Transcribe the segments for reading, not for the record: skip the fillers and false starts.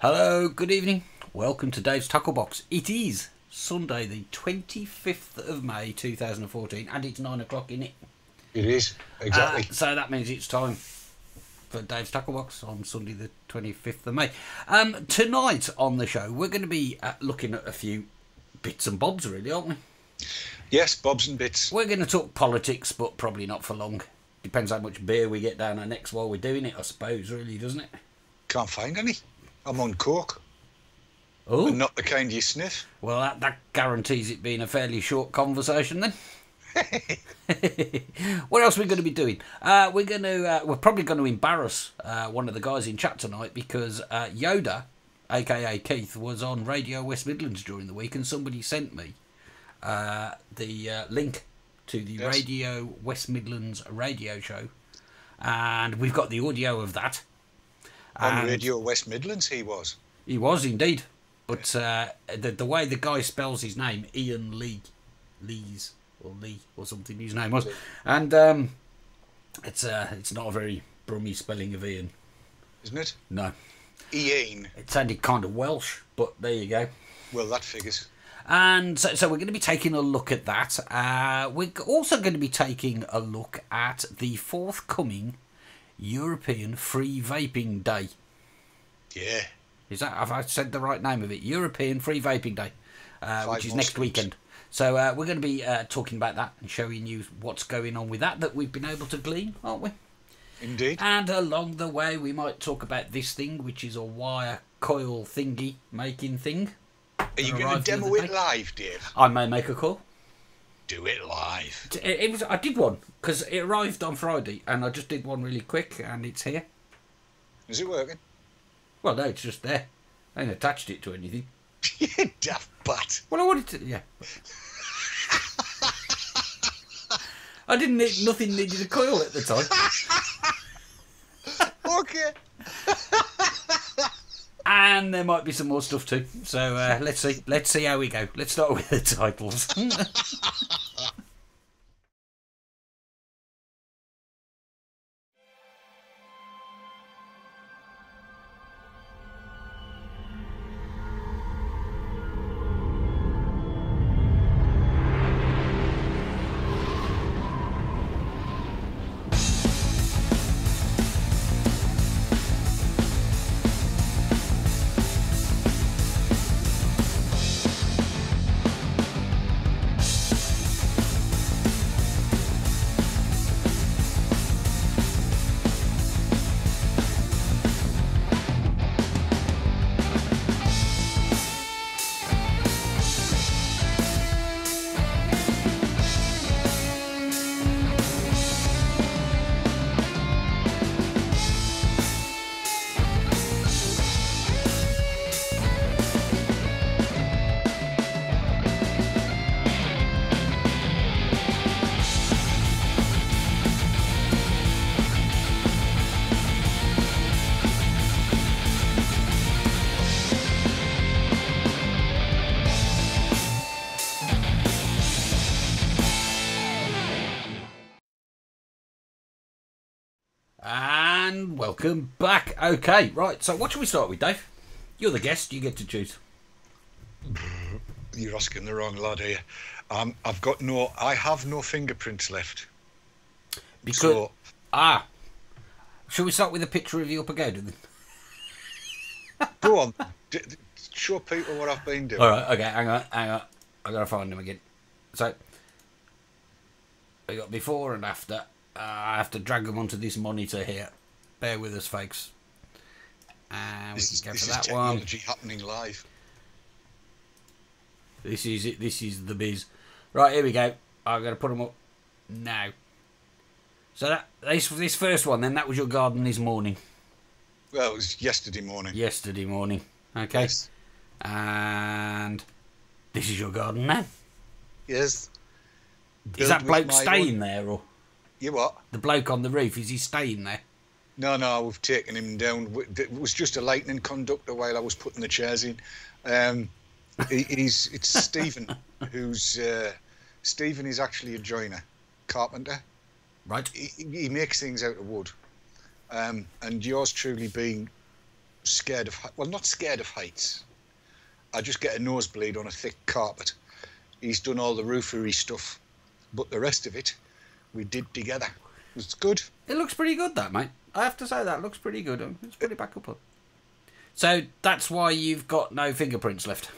Hello, good evening. Welcome to Dave's Tacklebox. It is Sunday, the 25th of May 2014, and it's 9 o'clock in it. It is, exactly. So that means it's time for Dave's Tacklebox on Sunday, the 25th of May. Tonight on the show, we're going to be looking at a few bits and bobs, really, aren't we? Yes, bobs and bits. We're going to talk politics, but probably not for long. Depends how much beer we get down our necks while we're doing it, I suppose, really, doesn't it? Can't find any. I'm on coke. Oh. And not the kind you sniff. Well, that guarantees it being a fairly short conversation then. What else are we going to be doing? We're probably going to embarrass one of the guys in chat tonight because Yoda, aka Keith, was on Radio West Midlands during the week, and somebody sent me the link to the Radio West Midlands radio show, and we've got the audio of that. On Radio West Midlands, he was. He was indeed, but the way the guy spells his name, Ian Lees or something, his name was, and it's not a very brummy spelling of Ian, isn't it? No, Ian. It sounded kind of Welsh, but there you go. Well, that figures. And so we're going to be taking a look at that. We're also going to be taking a look at the forthcoming European Free Vaping Day. Yeah. Have I said the right name of it? European Free Vaping Day, which is next weekend. So we're going to be talking about that and showing you what's going on with that we've been able to glean, aren't we? Indeed. And along the way, we might talk about this thing, which is a wire coil thingy making thing. Are you going to demo it live, Dave? I may make a call. Do it live. I did one because it arrived on Friday, and I just did one really quick, and it's here. Is it working? Well, no, it's just there. I ain't attached it to anything. You daft butt. Well, I wanted to, yeah. I didn't need, nothing needed a coil at the time. Okay. And there might be some more stuff too. So let's see how we go. Let's start with the titles. And welcome back. Okay, right, so what should we start with, Dave? You're the guest, you get to choose. You're asking the wrong lad here. I have no fingerprints left. Because shall we start with a picture of your pagoda then? Go on. Show people what I've been doing. Alright, okay, hang on. I gotta find them again. So we got before and after. I have to drag them onto this monitor here. Bear with us, folks. And we can go for that one. This is technology happening live. This is it. This is the biz. Right, here we go. I'm going to put them up now. So this first one, then, that was your garden this morning. Well, it was yesterday morning. Yesterday morning. Okay. Yes. And this is your garden now. Yes. Is that bloke staying there, or? You what? The bloke on the roof, is he staying there? No, we've taken him down. It was just a lightning conductor while I was putting the chairs in. It's Stephen, who's Stephen is actually a joiner, carpenter. Right. He makes things out of wood, and yours truly being scared of, well, not scared of heights. I just get a nosebleed on a thick carpet. He's done all the roofery stuff, but the rest of it, we did together. It's good. It looks pretty good, that, mate. I have to say that looks pretty good. Let's put it back up. So that's why you've got no fingerprints left.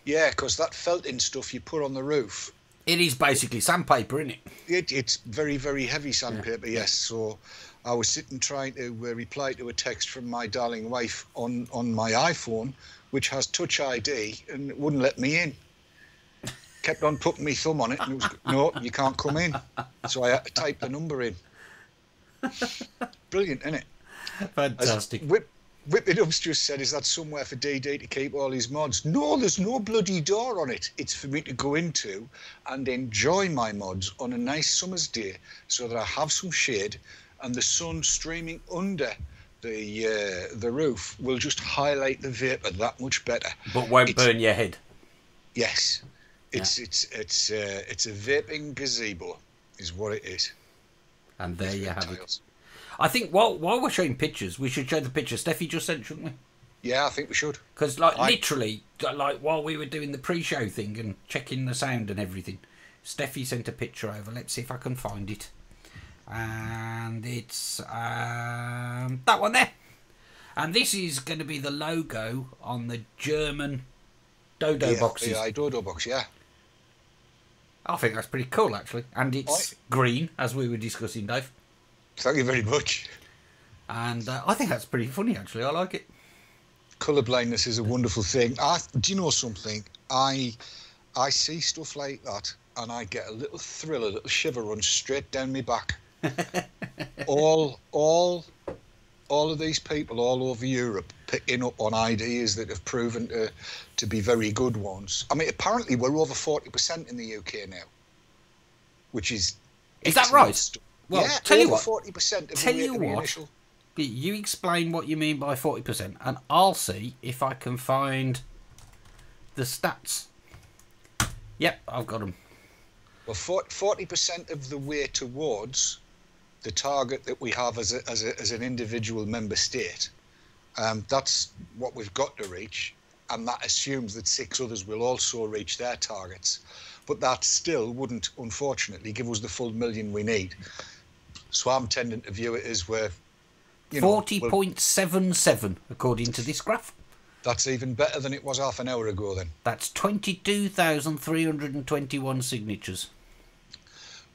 Yeah, because that felting stuff you put on the roof. It is basically sandpaper, isn't it? It's very, very heavy sandpaper, yes. So I was sitting trying to reply to a text from my darling wife on my iPhone, which has Touch ID, and it wouldn't let me in. Kept on putting my thumb on it, and it was, no, you can't come in. So I had to type the number in. Brilliant, isn't it? Fantastic. Whip It Up's just said, is that somewhere for DD to keep all his mods? No, there's no bloody door on it. It's for me to go into and enjoy my mods on a nice summer's day so that I have some shade, and the sun streaming under the roof will just highlight the vapour that much better. But won't burn your head. Yes. It's a vaping gazebo is what it is. And there you have it. I think while we're showing pictures, we should show the picture Steffi just sent, shouldn't we? Yeah, I think we should. Because, literally, while we were doing the pre-show thing and checking the sound and everything, Steffi sent a picture over. Let's see if I can find it. And it's that one there. And this is going to be the logo on the German Dodo boxes. Yeah, Dodo box, yeah. I think that's pretty cool, actually. And it's green, as we were discussing, Dave. Thank you very much. And I think that's pretty funny, actually. I like it. Colour blindness is a wonderful thing. Do you know something? I see stuff like that, and I get a little thrill, a little shiver runs straight down my back. all of these people all over Europe picking up on ideas that have proven to be very good ones. I mean, apparently we're over 40% in the UK now, which is... Is that right? Well, yeah, tell you what. 40% of tell the you what. Initial. You explain what you mean by 40%, and I'll see if I can find the stats. Yep, I've got them. Well, 40% of the way towards the target that we have as an individual member state. That's what we've got to reach, and that assumes that 6 others will also reach their targets. But that still wouldn't, unfortunately, give us the full million we need. So I'm tending to view it as we're... 40.77, according to this graph. That's even better than it was half an hour ago, then. That's 22,321 signatures.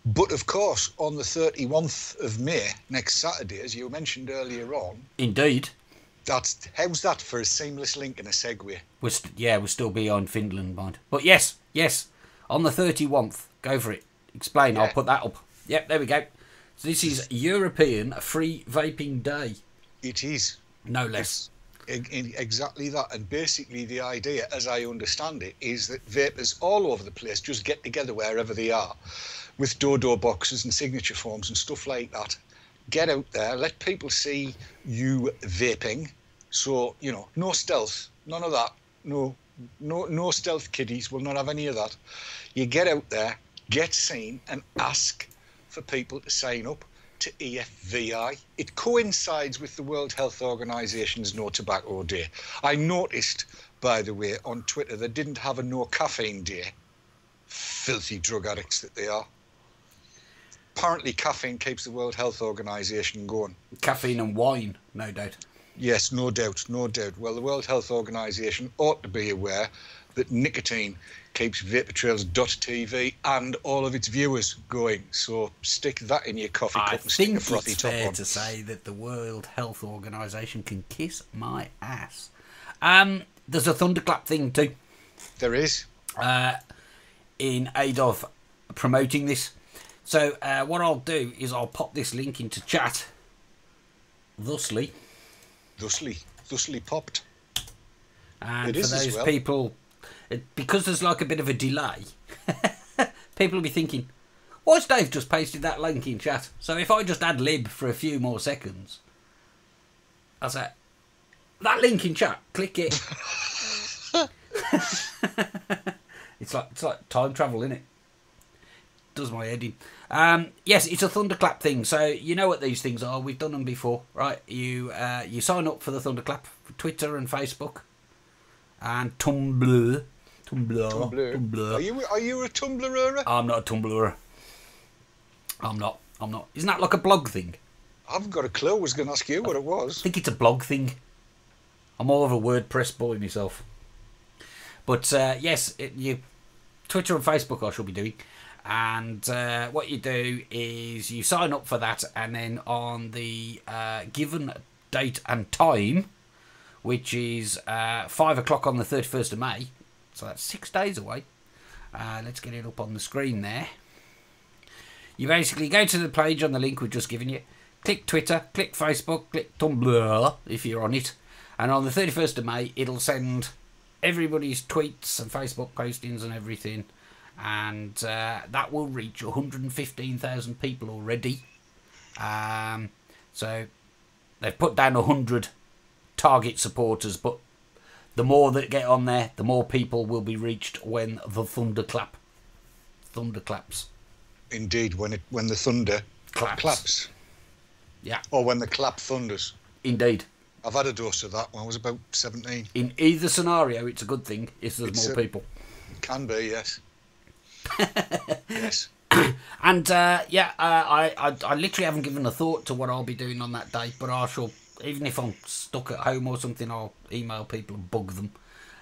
But, of course, on the 31st of May, next Saturday, as you mentioned earlier on... Indeed. How's that for a seamless link and a segue? We're still behind Finland, mind. But yes, on the 31st, go for it. Explain, yeah. I'll put that up. Yep, there we go. So this is European Free Vaping Day. It is. No less. Exactly that. And basically the idea, as I understand it, is that vapers all over the place just get together wherever they are with Dodo boxes and signature forms and stuff like that. Get out there, let people see you vaping. So, no stealth, none of that. No stealth kiddies, will not have any of that. You get out there, get seen, and ask for people to sign up to EFVI. It coincides with the World Health Organization's No Tobacco Day. I noticed, by the way, on Twitter, they didn't have a No Caffeine Day. Filthy drug addicts that they are. Apparently caffeine keeps the World Health Organization going. Caffeine and wine, no doubt. Yes, no doubt. Well, the World Health Organization ought to be aware that nicotine keeps vaportrails.tv and all of its viewers going. So stick that in your coffee cup and stick a frothy top on. I think it's fair to say that the World Health Organization can kiss my ass. There's a thunderclap thing too. There is. In aid of promoting this. So what I'll do is I'll pop this link into chat. Thusly popped. And for those people, because there's like a bit of a delay, people will be thinking, why's Dave just pasted that link in chat? So if I just ad lib for a few more seconds, I'll say, that link in chat, click it. It's like time travel, isn't it? does my head in. Yes, it's a thunderclap thing. So you know what these things are. We've done them before, right? You sign up for the thunderclap for Twitter and Facebook and Tumblr. Are you a Tumblr? I'm not a Tumblr. I'm not. Isn't that like a blog thing? I haven't got a clue. I was going to ask you what it was. I think it's a blog thing. I'm more of a WordPress boy myself. But yes, you Twitter and Facebook I shall be doing. And what you do is you sign up for that, and then on the given date and time, which is 5 o'clock on the 31st of May, so that's 6 days away. Let's get it up on the screen there. You basically go to the page on the link we've just given you, click Twitter, click Facebook, click Tumblr if you're on it, and on the 31st of May it'll send everybody's tweets and Facebook postings and everything, and that will reach 115,000 people already. So they've put down 100 target supporters, but the more that get on there, the more people will be reached when the thunderclaps. Indeed, when the thunder claps. Yeah. Or when the clap thunders. Indeed. I've had a dose of that when I was about 17. In either scenario, it's a good thing if there's more people. Can be, yes. Yes. And I literally haven't given a thought to what I'll be doing on that day, but I shall, even if I'm stuck at home or something, I'll email people and bug them.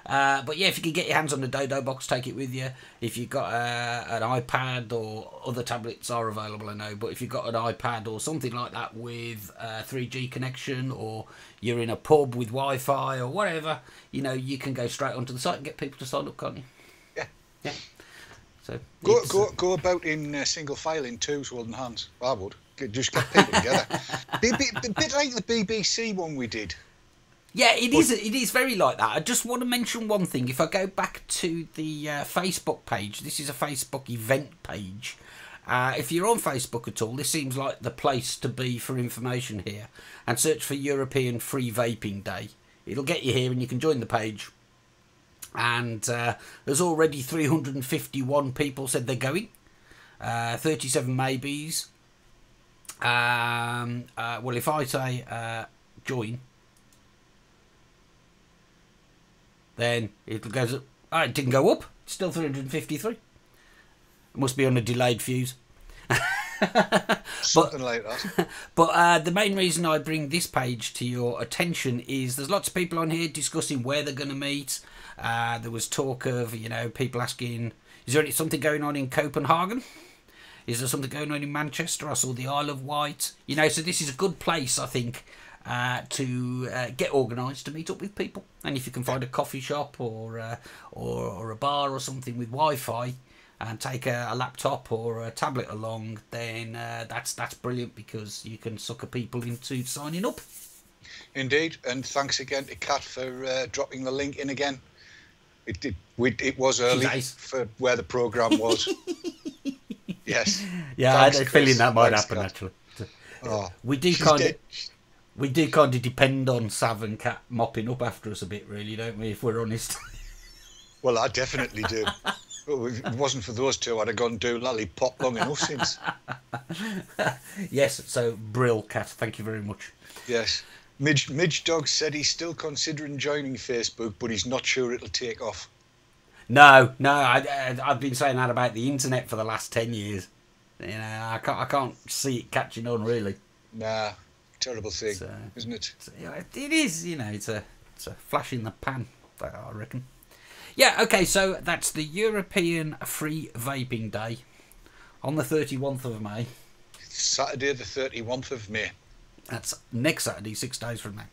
But yeah, if you can get your hands on the Dodo box, take it with you. If you've got an iPad, or other tablets are available, I know, but if you've got an iPad or something like that with a 3G connection, or you're in a pub with Wi-Fi or whatever, you can go straight onto the site and get people to sign up, can't you? Yeah. So go about in single file in twos, holding hands. I would just get people together. A bit like the BBC one we did. Yeah, it is very like that. I just want to mention one thing. If I go back to the Facebook page, this is a Facebook event page. If you're on Facebook at all, this seems like the place to be for information here. And search for European Free Vaping Day. It'll get you here and you can join the page. And there's already 351 people said they're going. 37 maybes. Well, if I say join, then it goes up. Oh, it didn't go up. It's still 353. It must be on a delayed fuse. Something like that. But the main reason I bring this page to your attention is there's lots of people on here discussing where they're going to meet. There was talk of, people asking, is there something going on in Copenhagen? Is there something going on in Manchester? I saw the Isle of Wight. So this is a good place, I think, to get organised to meet up with people. And if you can find a coffee shop or a bar or something with Wi-Fi and take a laptop or a tablet along, then that's brilliant, because you can sucker people into signing up. Indeed, and thanks again to Kat for dropping the link in again. It was early for where the programme was. Yes. Yeah, I had a feeling that might happen, actually. We do kind of depend on Sav and Kat mopping up after us a bit, really, don't we, if we're honest? Well, I definitely do. If it wasn't for those two, I'd have gone do lollipop long enough since. Yes, so Brill, Kat, thank you very much. Yes. Midge Dog said he's still considering joining Facebook, but he's not sure it'll take off. No, I've been saying that about the internet for the last 10 years. I can't see it catching on, really. Nah, terrible thing, isn't it? It is, it's a flash in the pan, I reckon. Yeah, okay, so that's the European Free Vaping Day on the 31st of May. Saturday the 31th of May. That's next Saturday, 6 days from now.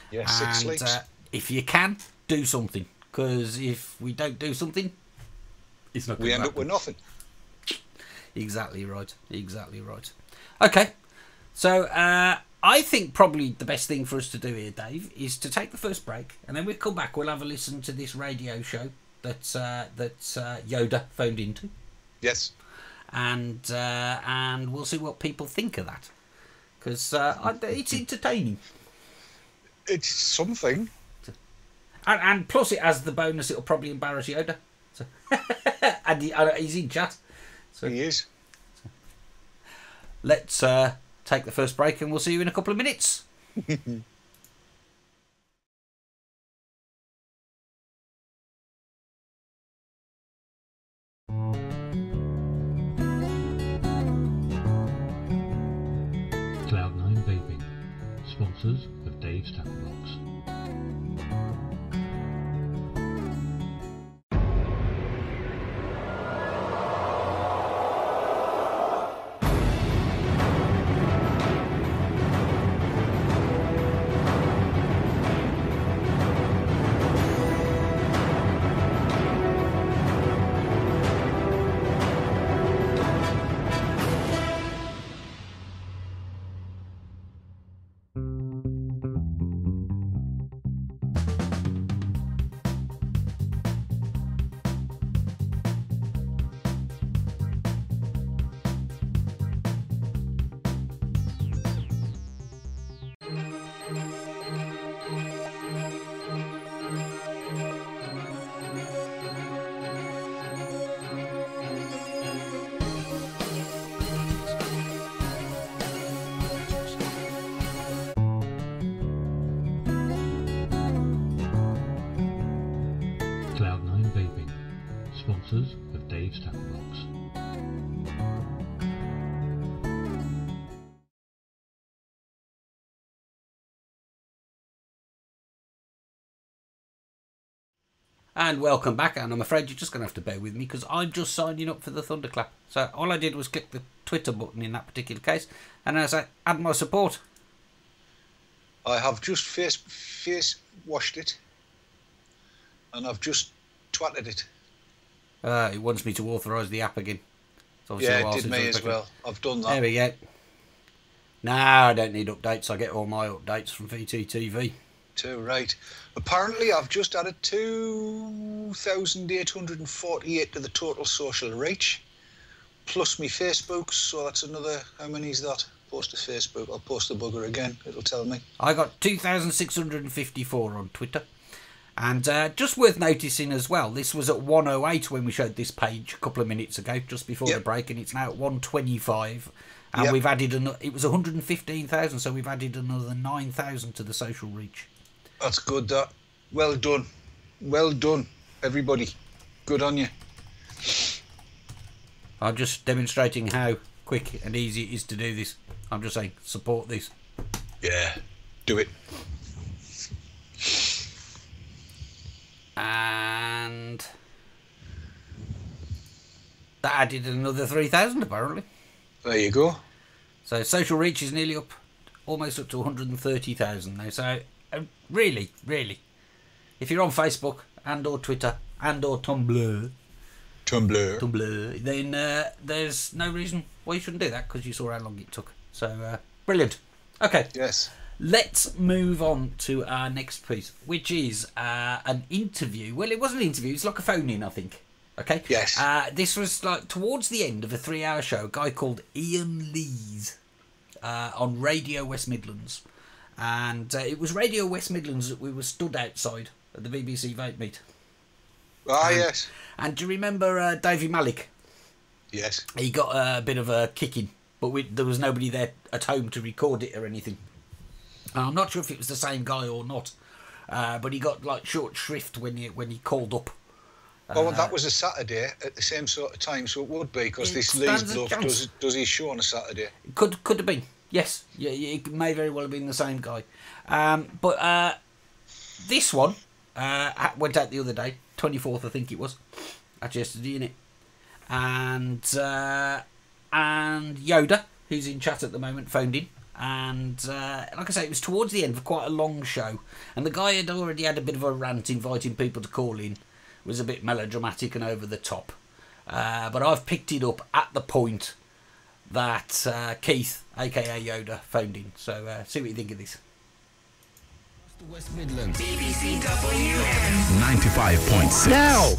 Yeah, 6 weeks. If you can, do something. Because if we don't do something, it's not going to happen. We end up with nothing. Exactly right. Okay, so I think probably the best thing for us to do here, Dave, is to take the first break, and then we'll come back. We'll have a listen to this radio show that Yoda phoned into. Yes. And we'll see what people think of that, because it's entertaining. It's something. And plus, it has the bonus. It'll probably embarrass Yoda. So and he's in chat. So he is. let's take the first break, and we'll see you in a couple of minutes. Cloud9 Vaping, sponsors of Dave's Tacklebox. Cloud9 Vaping, sponsors of Dave's Tacklebox. And welcome back, and I'm afraid you're just going to have to bear with me because I'm just signing up for the Thunderclap. So all I did was click the Twitter button in that particular case, and as I add my support. I have just face washed it, and I've just twatted it. It wants me to authorise the app again. Yeah, it did me as well. I've done that. There we go. Now I don't need updates. I get all my updates from VTTV. Too right. Apparently, I've just added 2,848 to the total social reach, plus me Facebook. So that's another. How many is that? Post to Facebook. I'll post the bugger again. It'll tell me. I got 2,654 on Twitter. And just worth noticing as well, this was at 108 when we showed this page a couple of minutes ago, just before the break, and it's now at 125. And we've added it was 115,000, so we've added another 9,000 to the social reach. That's good. That. Well done. Well done, everybody. Good on you. I'm just demonstrating how quick and easy it is to do this. I'm just saying, support this. Yeah, do it. And that added another 3,000 apparently. There you go. So social reach is nearly up, almost up to 130,000 now. So really, if you're on Facebook and or Twitter and or Tumblr, then there's no reason why you shouldn't do that, because you saw how long it took. So brilliant. Okay. Yes. Let's move on to our next piece, which is an interview. Well, it wasn't an interview. It's like a phone-in, I think. Okay? Yes. This was like towards the end of a 3-hour show, a guy called Ian Lees on Radio West Midlands. And it was Radio West Midlands that we were stood outside at the BBC Vape Meet. Yes. And do you remember Davey Malik? Yes. He got a bit of a kicking, but there was nobody there at home to record it or anything. I'm not sure if it was the same guy or not, but he got like short shrift when he called up. Well, that was a Saturday at the same sort of time, so it would be, because this Leeds bloke does his show on a Saturday. Could have been, yes. Yeah, it may very well have been the same guy. But this one went out the other day, 24th I think it was. That's yesterday, innit? And Yoda, who's in chat at the moment, phoned in. And like I say, it was towards the end of quite a long show, and the guy had already had a bit of a rant inviting people to call in. It was a bit melodramatic and over the top, but I've picked it up at the point that Keith, aka Yoda, phoned in. So see what you think of this. West Midlands, BBC WM 95.6. Now,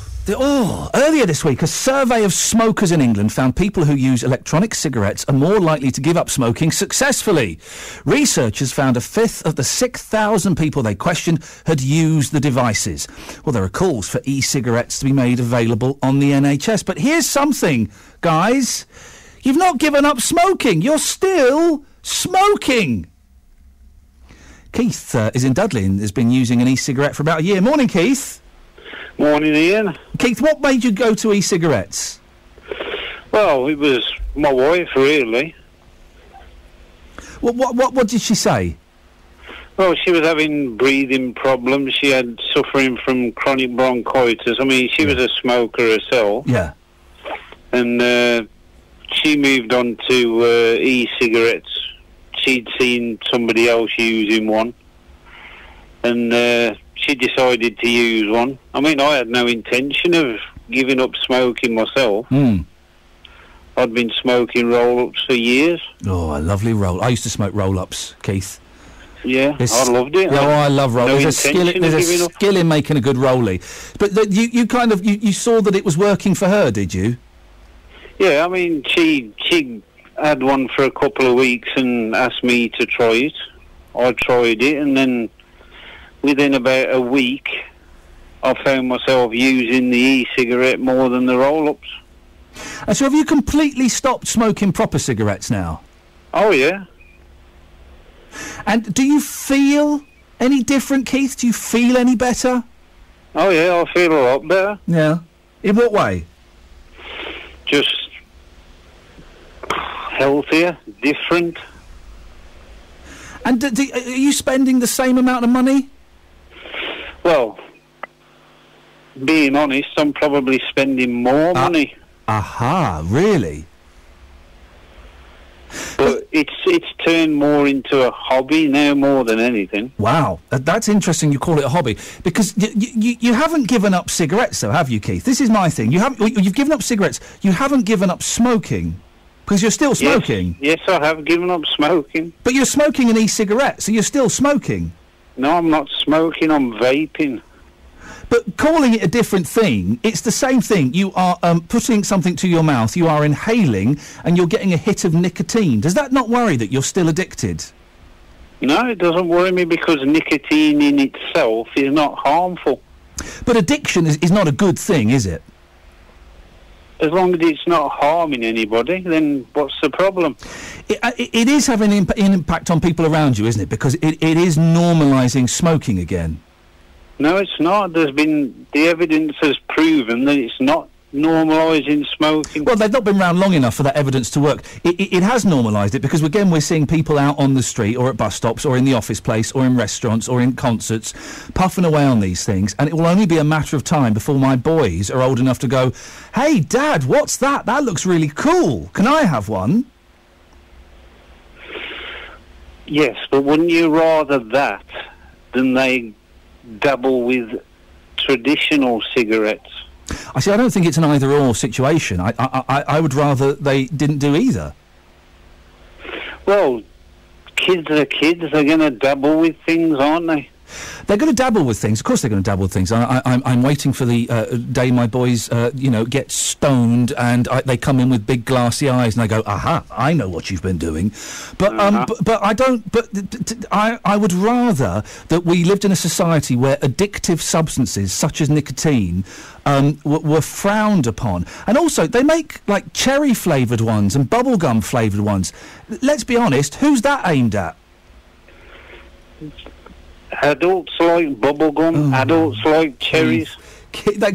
earlier this week, a survey of smokers in England found people who use electronic cigarettes are more likely to give up smoking successfully. Researchers found a fifth of the 6,000 people they questioned had used the devices. Well, there are calls for e-cigarettes to be made available on the NHS. But here's something, guys. You've not given up smoking. You're still smoking. Keith is in Dudley and has been using an e-cigarette for about a year. Morning, Keith. Morning, Ian. Keith, what made you go to e-cigarettes? Well, it was my wife, really. What did she say? Well, she was having breathing problems. She had suffering from chronic bronchitis. I mean, she was a smoker herself. Yeah. And she moved on to e-cigarettes. She'd seen somebody else using one. And she decided to use one. I mean, I had no intention of giving up smoking myself. I'd been smoking roll-ups for years. Oh, a lovely roll. I used to smoke roll-ups, Keith. Yeah, I loved it. Yeah, I love roll. No There's a skill in making a good rollie. But you kind of you saw that it was working for her, did you? Yeah, I mean, she had one for a couple of weeks and asked me to try it. I tried it, and then within about a week, I found myself using the e-cigarette more than the roll-ups. And so have you completely stopped smoking proper cigarettes now? Oh, yeah. And do you feel any different, Keith? Do you feel any better? Oh, yeah, I feel a lot better. Yeah. In what way? Just healthier, different. And are you spending the same amount of money? Well, being honest, I'm probably spending more money. Aha, really? But it's turned more into a hobby now more than anything. Wow, that's interesting you call it a hobby. Because you haven't given up cigarettes, though, have you, Keith? This is my thing. You've given up cigarettes. You haven't given up smoking. Because you're still smoking. Yes, I have given up smoking. But you're smoking an e-cigarette, so you're still smoking. No, I'm not smoking, I'm vaping. But calling it a different thing, it's the same thing. You are putting something to your mouth, you are inhaling, and you're getting a hit of nicotine. Does that not worry that you're still addicted? No, it doesn't worry me because nicotine in itself is not harmful. But addiction is not a good thing, is it? As long as it's not harming anybody, then what's the problem? It is having an impact on people around you, isn't it? Because it is normalising smoking again. No, it's not. The evidence has proven that it's not normalising smoking. Well, they've not been around long enough for that evidence to work. It has normalised it because, again, we're seeing people out on the street or at bus stops or in the office place or in restaurants or in concerts puffing away on these things, and it will only be a matter of time before my boys are old enough to go, "Hey, Dad, what's that? That looks really cool. Can I have one?" Yes, but wouldn't you rather that than they dabble with traditional cigarettes? I don't think it's an either-or situation. I would rather they didn't do either. Well, kids are kids. They're going to dabble with things, aren't they? They're going to dabble with things. Of course they're going to dabble with things. I'm waiting for the day my boys, get stoned and they come in with big glassy eyes and I go, aha, I know what you've been doing. But I don't... But I would rather that we lived in a society where addictive substances, such as nicotine, were frowned upon. And also, they make, like, cherry-flavoured ones and bubblegum-flavoured ones. Let's be honest, who's that aimed at? Adults like bubblegum, adults like cherries.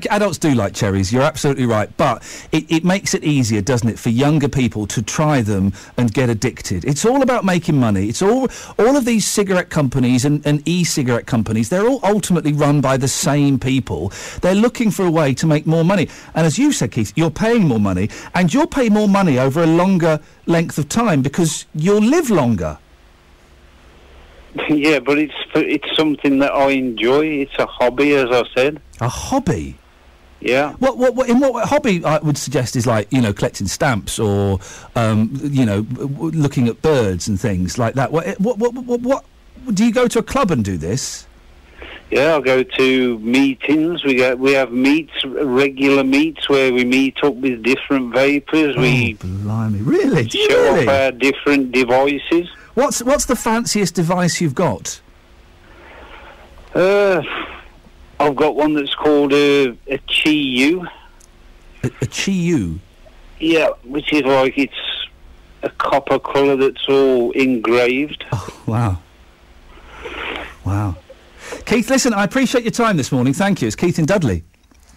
Adults do like cherries, you're absolutely right, but it makes it easier, doesn't it, for younger people to try them and get addicted. It's all about making money. It's all of these cigarette companies and e-cigarette companies, they're all ultimately run by the same people. They're looking for a way to make more money. And as you said, Keith, you're paying more money, and you'll pay more money over a longer length of time because you'll live longer. Yeah, but it's something that I enjoy. It's a hobby, as I said. A hobby? Yeah. What hobby I would suggest is like, collecting stamps or, looking at birds and things like that. What do you go to a club and do this? Yeah, I'll go to meetings. We have meets, regular meets where we meet up with different vapors. Blimey, really? Do you show really? off our different devices. What's the fanciest device you've got? I've got one that's called a Chi-U. A Chi-U? Yeah, which is like it's a copper colour that's all engraved. Oh, wow. Wow. Keith, listen, I appreciate your time this morning. Thank you. It's Keith in Dudley.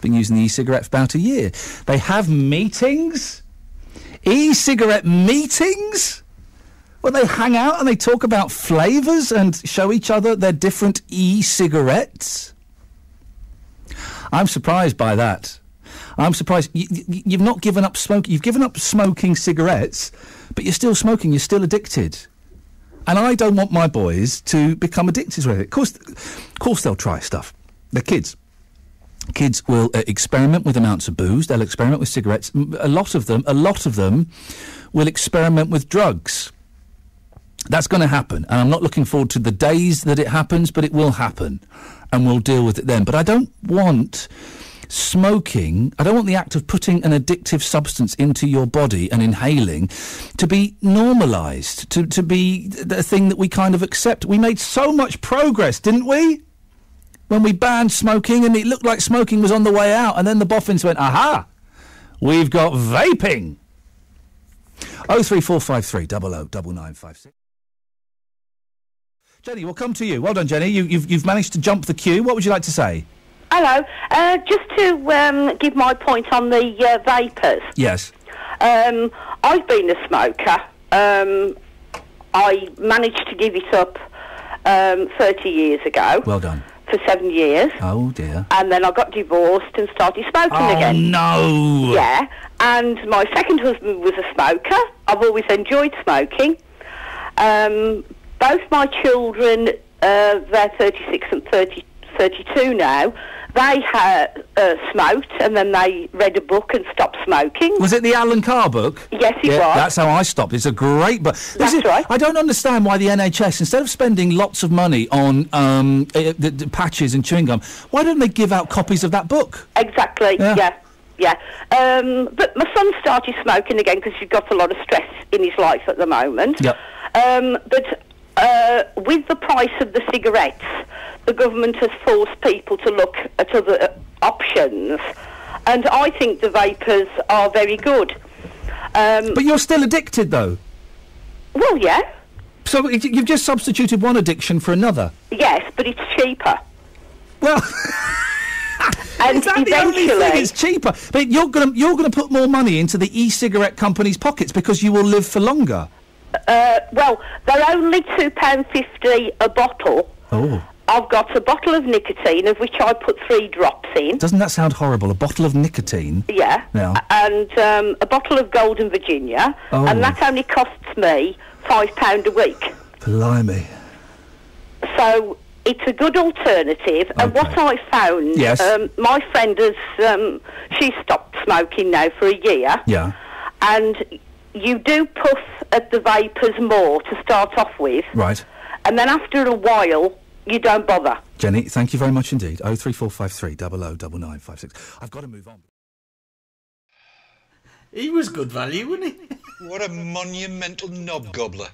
Been using the e-cigarette for about a year. They have meetings? E-cigarette meetings? Where they hang out and they talk about flavours and show each other their different e-cigarettes? I'm surprised by that. I'm surprised. You've not given up smoking. You've given up smoking cigarettes, but you're still smoking. You're still addicted. And I don't want my boys to become addicted to it. Of course they'll try stuff. They're kids. Kids will experiment with amounts of booze. They'll experiment with cigarettes. A lot of them will experiment with drugs. That's going to happen. And I'm not looking forward to the days that it happens, but it will happen. And we'll deal with it then. But I don't want smoking, I don't want the act of putting an addictive substance into your body and inhaling to be normalised, to be a thing that we kind of accept. We made so much progress, didn't we? When we banned smoking and it looked like smoking was on the way out, and then the boffins went, aha, we've got vaping. 03453 009956. Jenny, we'll come to you. Well done, Jenny. You've managed to jump the queue. What would you like to say? Hello. Just to give my point on the vapors. Yes. I've been a smoker. I managed to give it up 30 years ago. Well done. For 7 years. Oh, dear. And then I got divorced and started smoking again. Oh, no! Yeah. And my second husband was a smoker. I've always enjoyed smoking. Both my children, they're 36 and 32 now, they had smoked and then they read a book and stopped smoking. Was it the Alan Carr book? Yes, it was. That's how I stopped. It's a great book. That's right. I don't understand why the NHS, instead of spending lots of money on the patches and chewing gum, why don't they give out copies of that book? Exactly, yeah. But my son started smoking again because he's got a lot of stress in his life at the moment. Yep. But with the price of the cigarettes, the government has forced people to look at other options, and I think the vapors are very good. But you're still addicted, though. Well, yeah. So you've just substituted one addiction for another. Yes, but it's cheaper. Well, and is that the only thing? It's cheaper. But you're gonna put more money into the e-cigarette companies' pockets because you will live for longer. Well, they're only £2.50 a bottle. Oh. I've got a bottle of nicotine, of which I put 3 drops in. Doesn't that sound horrible? A bottle of nicotine? Yeah. No. And a bottle of Golden Virginia. Oh. And that only costs me £5 a week. Blimey. So it's a good alternative. Okay. And what I found, yes. My friend has, she's stopped smoking now for a year. Yeah. And you do puff at the vapours more to start off with. Right. And then after a while, you don't bother. Jenny, thank you very much indeed. 03453 009956. I've got to move on. He was good value, wasn't he? What a monumental knob gobbler.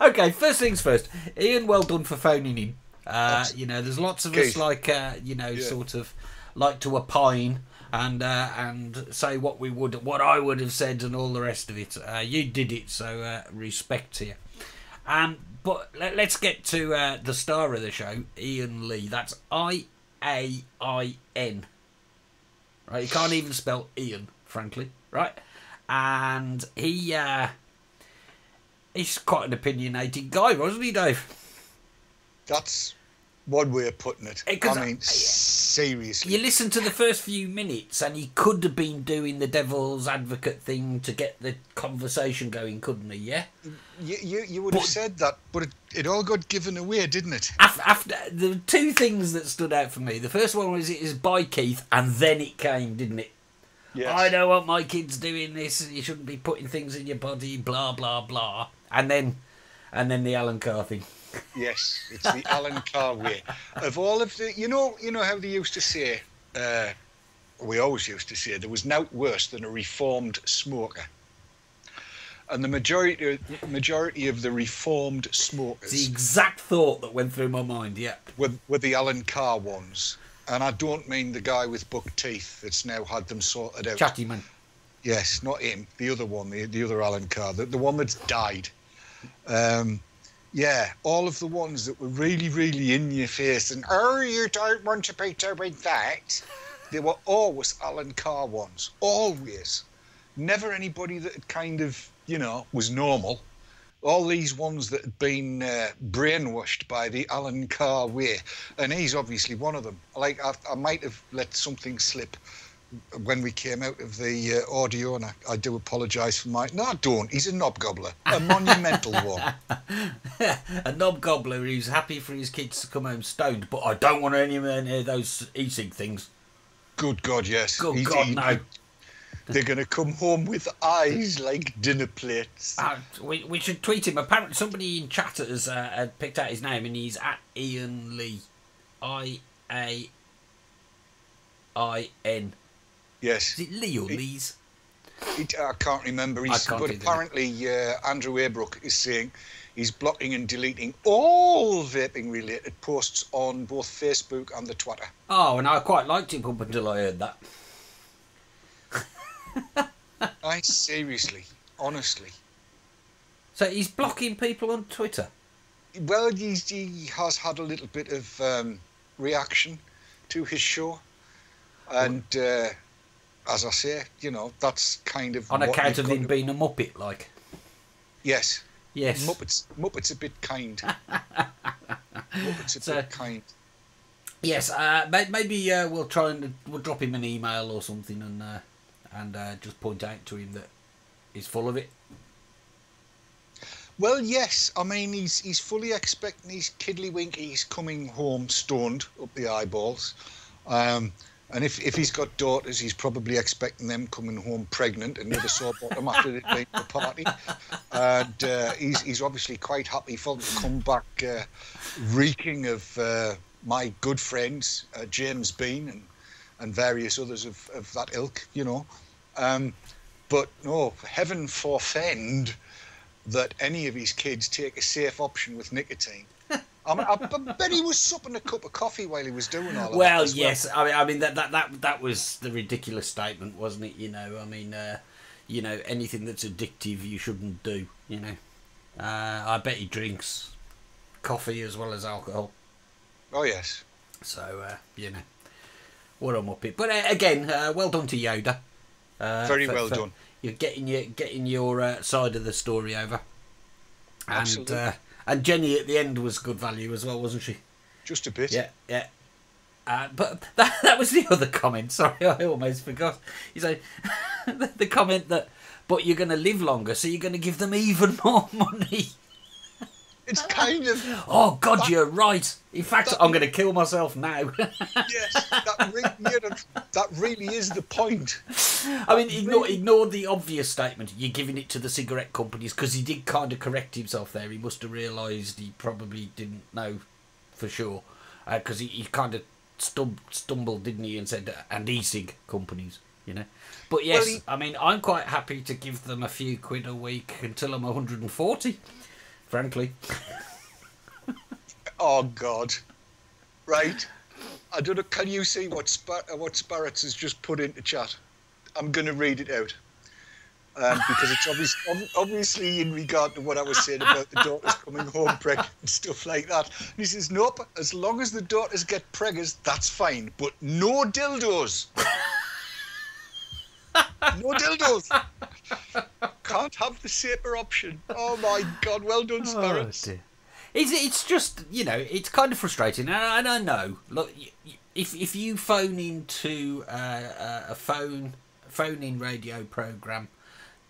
Okay, first things first. Ian, well done for phoning in. There's lots of us sort of like to opine and say what I would have said and all the rest of it. You did it, so respect to you. But let's get to the star of the show, Ian Lee. That's I-A-I-N. Right, you can't even spell Ian, frankly, right? And he's quite an opinionated guy, wasn't he, Dave? That's one way of putting it. I mean, seriously. You listen to the first few minutes and he could have been doing the devil's advocate thing to get the conversation going, couldn't he, yeah? You would have said that, but it all got given away, didn't it? After the two things that stood out for me, the first one was it is by Keith, and then it came, didn't it? Yes. I don't want my kids doing this, you shouldn't be putting things in your body, blah, blah, blah. And then the Alan Carr thing. Yes, it's the Alan Carr way. Of all of the... You know how they used to say... we always used to say there was nought worse than a reformed smoker. And the majority of the reformed smokers... The exact thought that went through my mind, yeah. Were the Alan Carr ones. And I don't mean the guy with buck teeth that's now had them sorted out. Chatty man. Yes, not him. The other one, the other Alan Carr, the one that's died. Yeah, all of the ones that were really, really in your face and, oh, you don't want to be doing that. They were always Alan Carr ones. Always. Never anybody that kind of, was normal. All these ones that had been brainwashed by the Alan Carr way. And he's obviously one of them. Like, I might have let something slip when we came out of the audio, and I do apologise for my... No, I don't. He's a knob gobbler. A monumental one. A knob gobbler who's happy for his kids to come home stoned, but I don't want any of those e-cig things. Good God, yes. Good God, no. They're going to come home with eyes like dinner plates. We should tweet him. Apparently somebody in chat has picked out his name, and he's at Ian Lee. I-A-I-N. Yes. Is it Lee or Lees? I can't remember. But apparently Andrew Aybrook is saying he's blocking and deleting all vaping-related posts on both Facebook and the Twitter. Oh, and I quite liked him up until I heard that. I seriously, honestly. So he's blocking people on Twitter? Well, he has had a little bit of reaction to his show. And... as I say, that's kind of... On account of him being a Muppet, like? Yes. Yes. Muppet's a bit kind. Muppet's a bit kind. Yes, maybe we'll try and we'll drop him an email or something and just point out to him that he's full of it. Well, yes. I mean, he's fully expecting these kiddly-winkies coming home stoned up the eyeballs. And if he's got daughters, he's probably expecting them coming home pregnant and never saw bottom after they've been to a party. And he's obviously quite happy for them to come back reeking of my good friends, James Bean and various others of that ilk, But no, heaven forfend that any of his kids take a safe option with nicotine. I bet he was supping a cup of coffee while he was doing all of that. Well, yes. I mean that was the ridiculous statement, wasn't it? Anything that's addictive you shouldn't do. I bet he drinks coffee as well as alcohol. Oh yes. So what a muppet. But again, well done to Yoda. Very well done. You're getting your side of the story over. And, absolutely. And Jenny at the end was good value as well, wasn't she? Just a bit. Yeah. But that was the other comment. Sorry, I almost forgot. You say the comment that, but you're going to live longer, so you're going to give them even more money. It's kind of... Oh, God, you're right. In fact, I'm going to kill myself now. Yes, that really is the point. I mean, ignore the obvious statement. You're giving it to the cigarette companies, because he did kind of correct himself there. He must have realised he probably didn't know for sure. Because he kind of stumbled, didn't he, and said, and e-cig companies, But yes, I mean, I'm quite happy to give them a few quid a week until I'm 140. Frankly. Oh God! Right, I don't know. Can you see what Sparrots has just put into chat? I'm going to read it out because it's obviously in regard to what I was saying about the daughters coming home pregnant and stuff like that. And he says, "Nope. As long as the daughters get preggers, that's fine. But no dildos. No dildos." Can't have the safer option. Oh my God! Well done, Sparrows. Oh, it's just it's kind of frustrating, and I know. Look, if you phone into a phone-in radio program,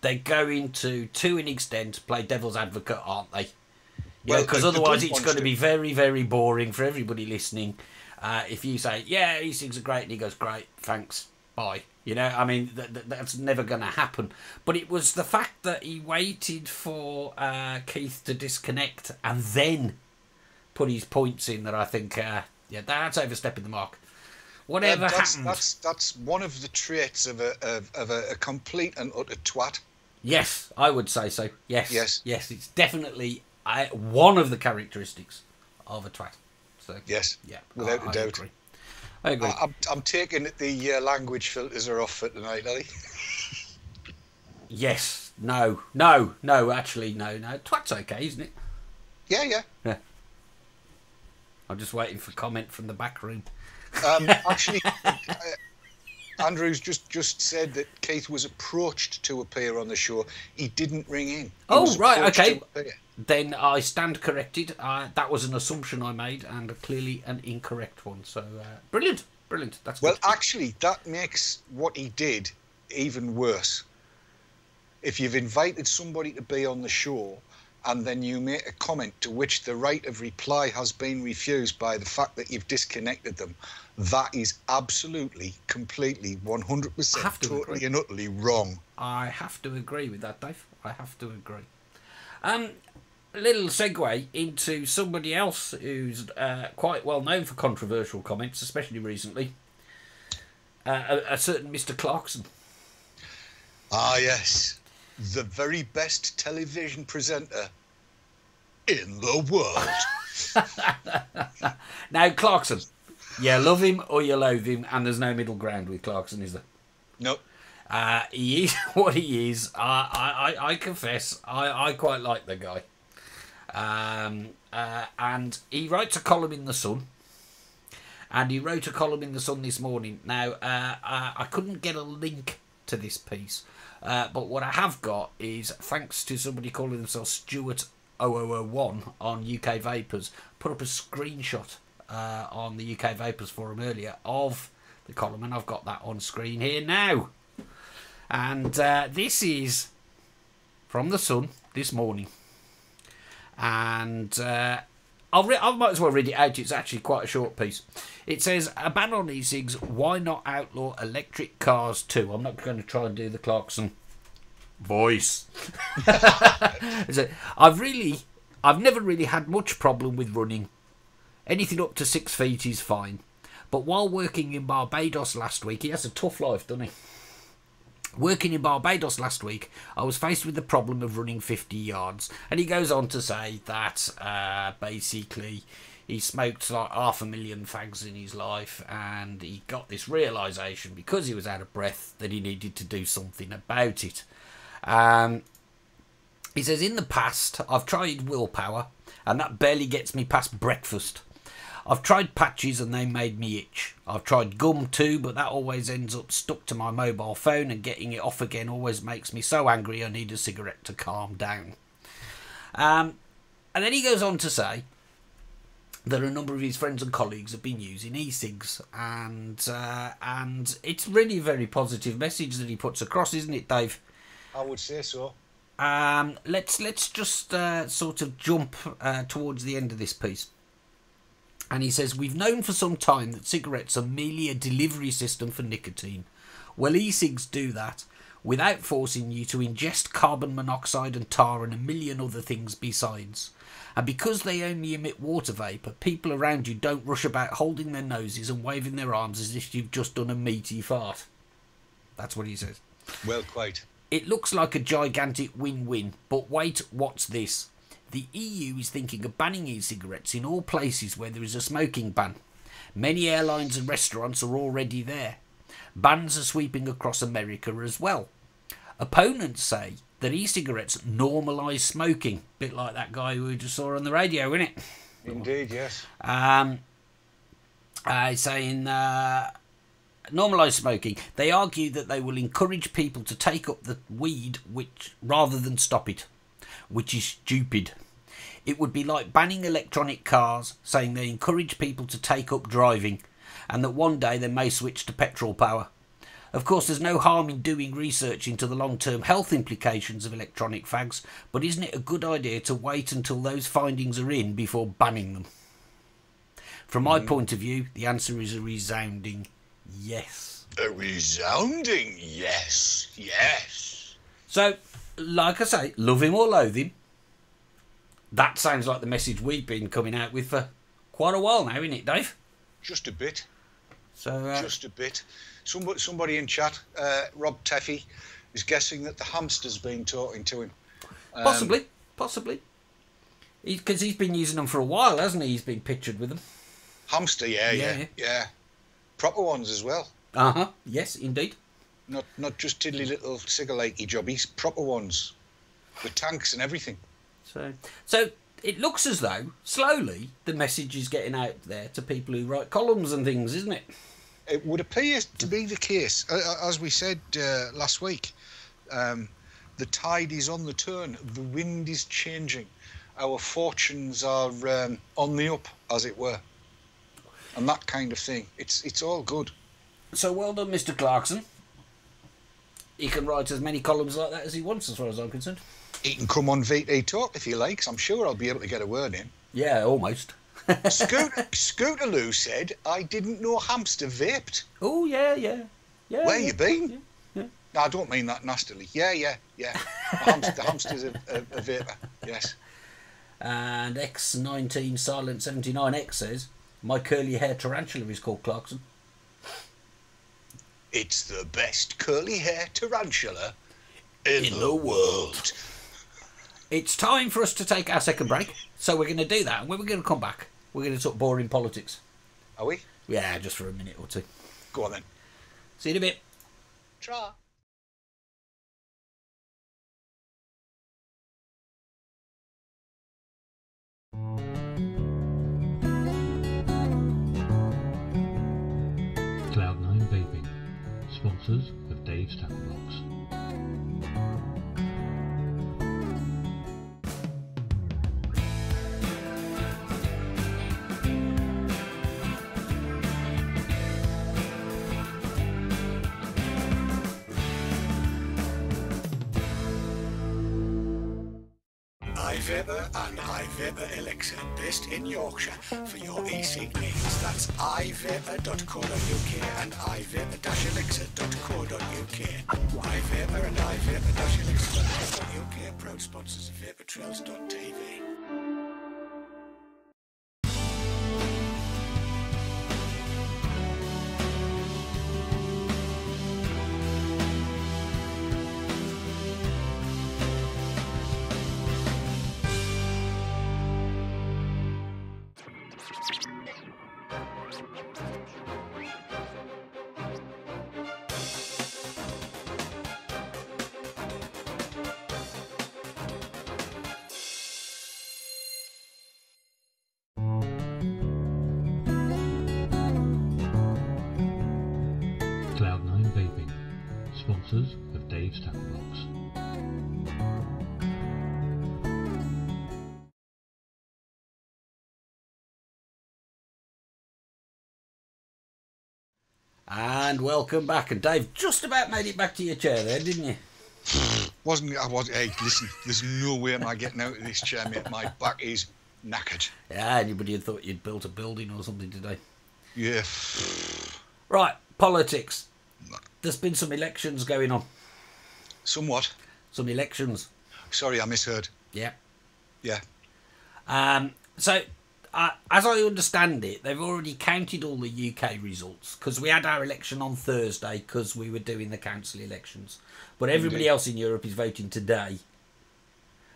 they're going to an extent play devil's advocate, aren't they? Because otherwise it's going to be very, very boring for everybody listening. If you say, "Yeah, these things are great," and he goes, "Great, thanks, bye." I mean, that's never going to happen. But it was the fact that he waited for Keith to disconnect and then put his points in that I think, that's overstepping the mark. Whatever happened. That's one of the traits of a complete and utter twat. Yes, I would say so. Yes. Yes. It's definitely one of the characteristics of a twat. So yes. Yeah. Without a doubt. Agree. I agree. I'm taking it the language filters are off for tonight, are they? Yes. No. Actually, no. Twat's okay, isn't it? Yeah. I'm just waiting for comment from the back room. Actually, Andrews just said that Keith was approached to appear on the show. He didn't ring in. He was Right, approached okay. to appear. Then I stand corrected. That was an assumption I made, and clearly an incorrect one. So, brilliant. That's Well, good. actually, that makes what he did even worse. If you've invited somebody to be on the show and then you make a comment to which the right of reply has been refused by the fact that you've disconnected them, that is absolutely, completely, 100% totally and utterly wrong. I have to agree with that, Dave. I have to agree. A little segue into somebody else who's quite well known for controversial comments, especially recently. A certain Mr. Clarkson. Ah, yes. The very best television presenter in the world. Now, Clarkson, you love him or you loathe him, and there's no middle ground with Clarkson, is there? Nope. He is what he is. I confess, I quite like the guy. And he writes a column in The Sun. And he wrote a column in The Sun this morning. Now, I couldn't get a link to this piece. But what I have got is, thanks to somebody calling themselves Stuart 0001 on UK Vapors, put up a screenshot on the UK Vapors forum earlier of the column, and I've got that on screen here now. And this is from The Sun this morning. And I might as well read it out. It's actually quite a short piece. It says, a ban on e-cigs, why not outlaw electric cars too? I'm not going to try and do the Clarkson voice. I've never really had much problem with running. Anything up to 6 feet is fine. But while working in Barbados last week, he has a tough life, doesn't he? Working in Barbados last week, I was faced with the problem of running 50 yards. And he goes on to say that basically he smoked like 500,000 fags in his life, and he got this realisation because he was out of breath that he needed to do something about it. He says, in the past, I've tried willpower, and that barely gets me past breakfast. I've tried patches and they made me itch. I've tried gum too, but that always ends up stuck to my mobile phone, and getting it off again always makes me so angry I need a cigarette to calm down. And then he goes on to say that a number of his friends and colleagues have been using e-cigs, and it's really a very positive message that he puts across, isn't it, Dave? I would say so. Let's just sort of jump towards the end of this piece. And he says, we've known for some time that cigarettes are merely a delivery system for nicotine. Well, e-cigs do that without forcing you to ingest carbon monoxide and tar and a million other things besides. And because they only emit water vapour, people around you don't rush about holding their noses and waving their arms as if you've just done a meaty fart. That's what he says. Well, quite. It looks like a gigantic win-win, but wait, what's this? The EU is thinking of banning e-cigarettes in all places where there is a smoking ban. Many airlines and restaurants are already there. Bans are sweeping across America as well. Opponents say that e-cigarettes normalise smoking. Bit like that guy who we just saw on the radio, isn't it? Indeed, yes. Saying normalise smoking. They argue that they will encourage people to take up the weed rather than stop it, which is stupid. It would be like banning electronic cars, saying they encourage people to take up driving, and that one day they may switch to petrol power. Of course, there's no harm in doing research into the long-term health implications of electronic fags, but isn't it a good idea to wait until those findings are in before banning them? From my point of view, the answer is a resounding yes. A resounding yes, yes. So, like I say, love him or loathe him, that sounds like the message we've been coming out with for quite a while now, isn't it, Dave? Just a bit. So just a bit. Somebody in chat, Rob Teffy, is guessing that the hamster's been talking to him. Possibly. Because he's been using them for a while, hasn't he? He's been pictured with them. Hamster, yeah. Proper ones as well. Yes, indeed. Not just tiddly little cigarette-y jobbies, proper ones with tanks and everything. So it looks as though slowly the message is getting out there to people who write columns and things, isn't it? It would appear to be the case, as we said last week. The tide is on the turn. The wind is changing. Our fortunes are on the up, as it were, and that kind of thing. It's all good. So well done, Mr. Clarkson. He can write as many columns like that as he wants, as far as I'm concerned. He can come on VT Talk if he likes. I'm sure I'll be able to get a word in. Yeah, almost. Scootaloo said, I didn't know hamster vaped. Oh, yeah. Where you been? Yeah. No, I don't mean that nastily. Yeah. The hamster's a vapor, yes. And X19 Silent 79X says, my curly hair tarantula is called Clarkson. It's the best curly hair tarantula in the world. It's time for us to take our second break, so we're going to do that. And when we're going to come back, we're going to talk boring politics. Are we? Yeah, just for a minute or two. Go on then. See you in a bit. Try. Cloud9 Vaping, sponsors of Dave's Tacklebox. iVapor and iVapor Elixir, based in Yorkshire, for your e-cig needs. That's ivapor.co.uk and ivapor-elixir.co.uk. iVapor and ivapor-elixir.co.uk, proud sponsors of vaportrails.tv. Cloud9 Vaping, sponsors of Dave's Tacklebox. And welcome back. And Dave just about made it back to your chair there, didn't you? Hey, listen, there's no way am I getting out of this chair, mate. My back is knackered. Yeah, anybody had thought you'd built a building or something today. Yeah. Right, politics. There's been some elections going on. Somewhat. Some elections. Sorry, I misheard. Yeah. Yeah. So, as I understand it, they've already counted all the UK results, because we had our election on Thursday because we were doing the council elections. But everybody else in Europe is voting today,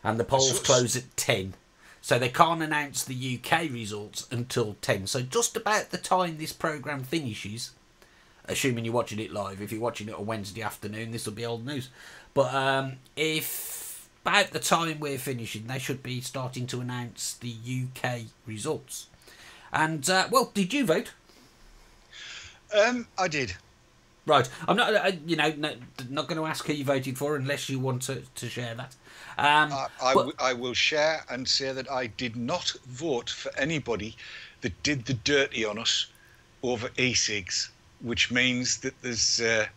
and the polls close at 10. So they can't announce the UK results until 10. So just about the time this programme finishes, assuming you're watching it live, if you're watching it on Wednesday afternoon, this will be old news. But if about the time we're finishing, they should be starting to announce the UK results. And, well, did you vote? I did. Right. I'm not, not going to ask who you voted for unless you want to share that. I will share and say that I did not vote for anybody that did the dirty on us over e-cigs, which means that there's a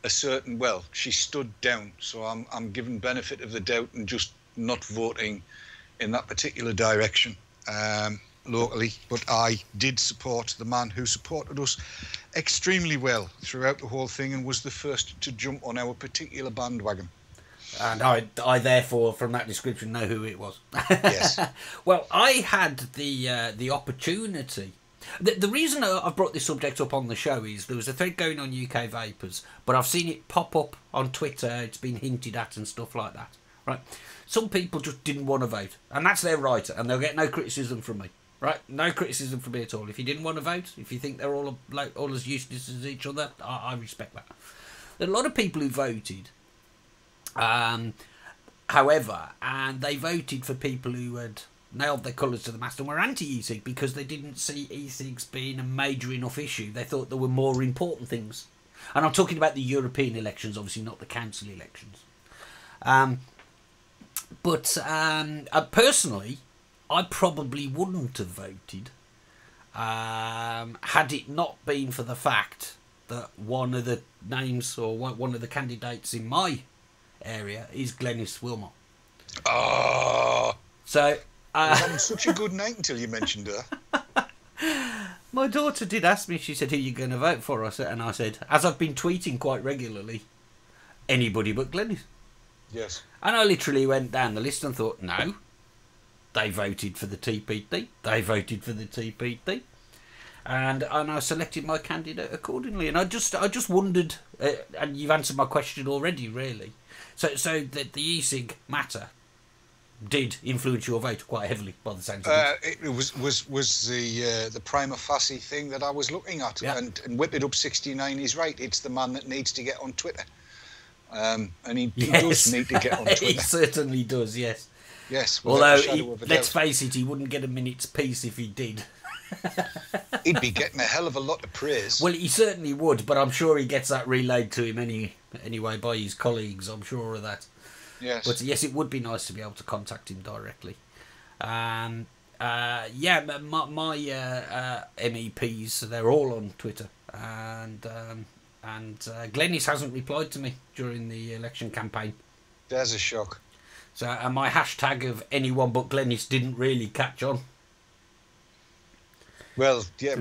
certain, well, she stood down, so I'm given benefit of the doubt and just not voting in that particular direction locally. But I did support the man who supported us extremely well throughout the whole thing and was the first to jump on our particular bandwagon. And I therefore, from that description, know who it was. Yes. Well, I had the opportunity. The reason I've brought this subject up on the show is there was a thread going on UK Vapors, but I've seen it pop up on Twitter. It's been hinted at and stuff like that. Right? Some people just didn't want to vote, and that's their right, and they'll get no criticism from me. Right? No criticism from me at all. If you didn't want to vote, if you think they're all as useless as each other, I respect that. There are a lot of people who voted. However, and they voted for people who had nailed their colours to the mast and were anti-e-cig because they didn't see e-cigs being a major enough issue. They thought there were more important things. And I'm talking about the European elections, obviously not the council elections. But personally, I probably wouldn't have voted had it not been for the fact that one of the names or one of the candidates in my area is Glenys Wilmot. Oh, so I was having such a good night until you mentioned her. My daughter did ask me, she said, who are you going to vote for? And I said, as I've been tweeting quite regularly, anybody but Glenys. Yes. And I literally went down the list and thought, no, they voted for the TPT. They voted for the TPT. And I selected my candidate accordingly. And I just wondered, and you've answered my question already, really. So the e-cig matter did influence your vote quite heavily, by the sounds of it. It was the prima facie thing that I was looking at, yeah. and Whip It Up 69 is right. It's the man that needs to get on Twitter, and he does need to get on Twitter. He certainly does, yes. Yes. Although let's face it, he wouldn't get a minute's peace if he did. He'd be getting a hell of a lot of praise. Well, he certainly would, but I'm sure he gets that relayed to him anyway by his colleagues. I'm sure of that. Yes. But yes, it would be nice to be able to contact him directly. My MEPs, they're all on Twitter, and Glenys hasn't replied to me during the election campaign. There's a shock. So, and my hashtag of anyone but Glenys didn't really catch on. Well, yeah,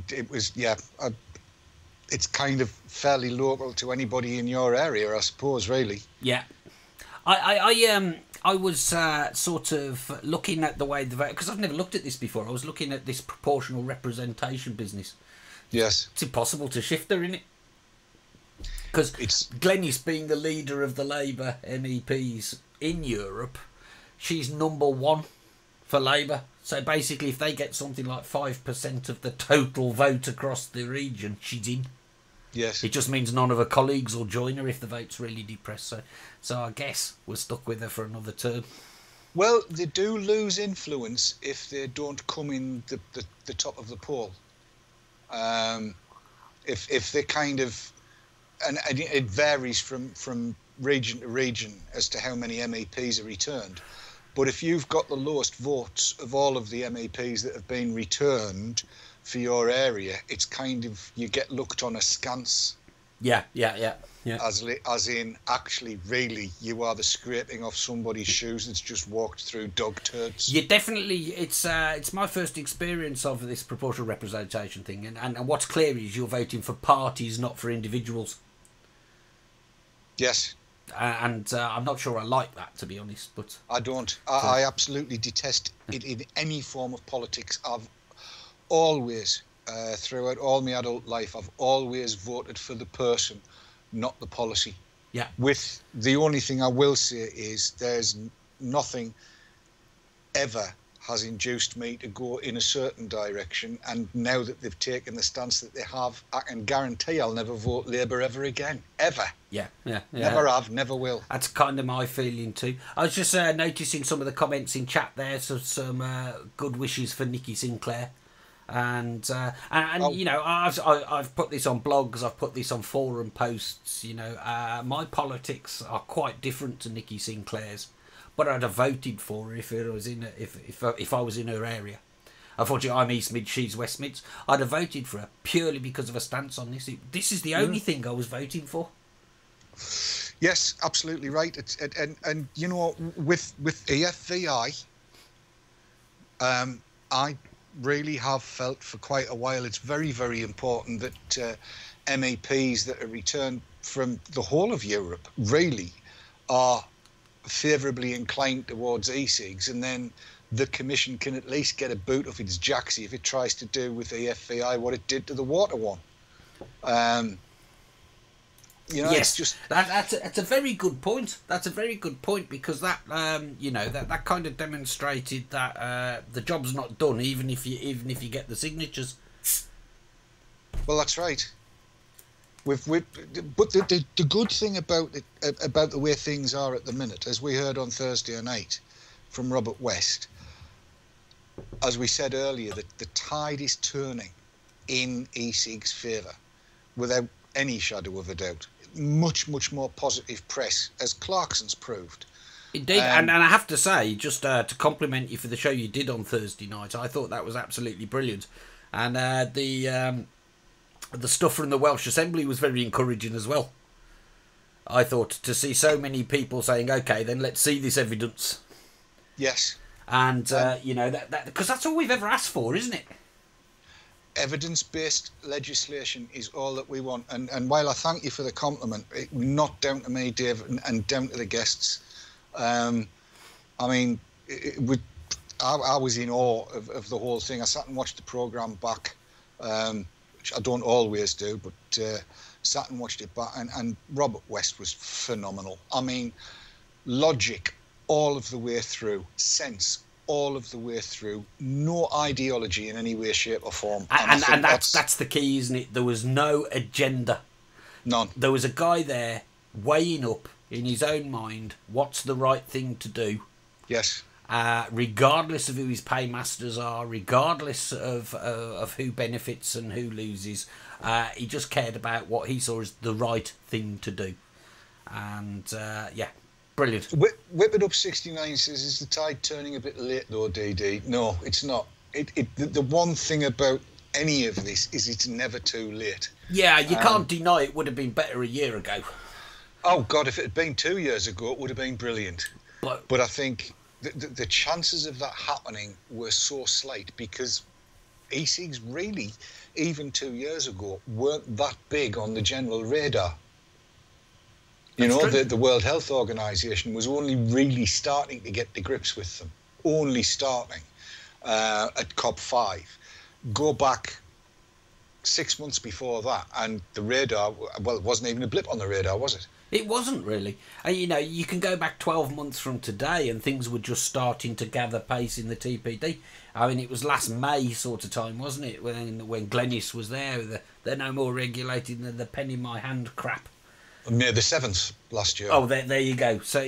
it was, yeah. It's kind of fairly local to anybody in your area, I suppose, really. Yeah. I was sort of looking at the way the vote, because I've never looked at this before. I was looking at this proportional representation business. Yes. It's impossible to shift her in it. Because Glenys, being the leader of the Labour MEPs in Europe, she's number one for Labour. So basically, if they get something like 5% of the total vote across the region, she's in. Yes. It just means none of her colleagues will join her if the vote's really depressed. So I guess we're stuck with her for another term. Well, they do lose influence if they don't come in the top of the poll. If they kind of... And it varies from region to region as to how many MEPs are returned. But if you've got the lowest votes of all of the MEPs that have been returned for your area, it's kind of, you get looked on askance. Yeah. As in, actually, really, you are the scraping off somebody's shoes that's just walked through dog turds. Yeah, definitely. It's my first experience of this proportional representation thing, and what's clear is you're voting for parties, not for individuals. Yes. And I'm not sure I like that, to be honest. But I don't. I absolutely detest it in any form of politics. I've always, throughout all my adult life, I've always voted for the person, not the policy. Yeah. With the only thing I will say is there's nothing ever has induced me to go in a certain direction, and now that they've taken the stance that they have, I can guarantee I'll never vote Labour ever again. Ever. Yeah. Never have, never will. That's kind of my feeling too. I was just noticing some of the comments in chat there, so some good wishes for Nikki Sinclair. And you know, I've put this on blogs, I've put this on forum posts. You know, my politics are quite different to Nikki Sinclair's, but I'd have voted for her if I was in her area. Unfortunately, I'm East Mid, she's West Mids. I'd have voted for her purely because of her stance on this. This is the only thing I was voting for. Yes, absolutely right. And you know, with EFVI, I really have felt for quite a while it's very, very important that MEPs that are returned from the whole of Europe really are favourably inclined towards e-cigs, and then the Commission can at least get a boot off its jacksy if it tries to do with EFVI what it did to the water one. You know, yes, it's just that's a very good point. That's a very good point, because that you know, that kind of demonstrated that the job's not done even if you get the signatures. Well, that's right. But the good thing about the way things are at the minute, as we heard on Thursday night from Robert West, as we said earlier, that the tide is turning in e-cigs' favour, without any shadow of a doubt. Much more positive press, as Clarkson's proved. Indeed, and I have to say, just to compliment you for the show you did on Thursday night, I thought that was absolutely brilliant. And the stuff from the Welsh Assembly was very encouraging as well. I thought, to see so many people saying, OK, then let's see this evidence. Yes. And, that because that's all we've ever asked for, isn't it? Evidence-based legislation is all that we want. And while I thank you for the compliment, not down to me, Dave, and down to the guests. I mean, I was in awe of the whole thing. I sat and watched the programme back, which I don't always do, but sat and watched it back. And Robert West was phenomenal. I mean, logic all of the way through, sense all of the way through, no ideology in any way, shape or form. And that's the key, isn't it? There was no agenda. None. There was a guy there weighing up in his own mind what's the right thing to do. Yes. Regardless of who his paymasters are, regardless of who benefits and who loses, he just cared about what he saw as the right thing to do. And brilliant. Whip It Up 69 says, is the tide turning a bit late though, DD? No, it's not. The one thing about any of this is it's never too late. Yeah, you can't deny it would have been better a year ago. Oh God, if it had been 2 years ago, it would have been brilliant. But I think the chances of that happening were so slight because e-cigs really, even 2 years ago, weren't that big on the general radar. The World Health Organization was only really starting to get to grips with them. Only starting at COP5. Go back 6 months before that, and the radar, well, it wasn't even a blip on the radar, was it? It wasn't really. And, you can go back 12 months from today and things were just starting to gather pace in the TPD. I mean, it was last May sort of time, wasn't it, when Glenys was there. They're no more regulated than the pen in my hand crap. May the 7th last year. Oh, there you go. So,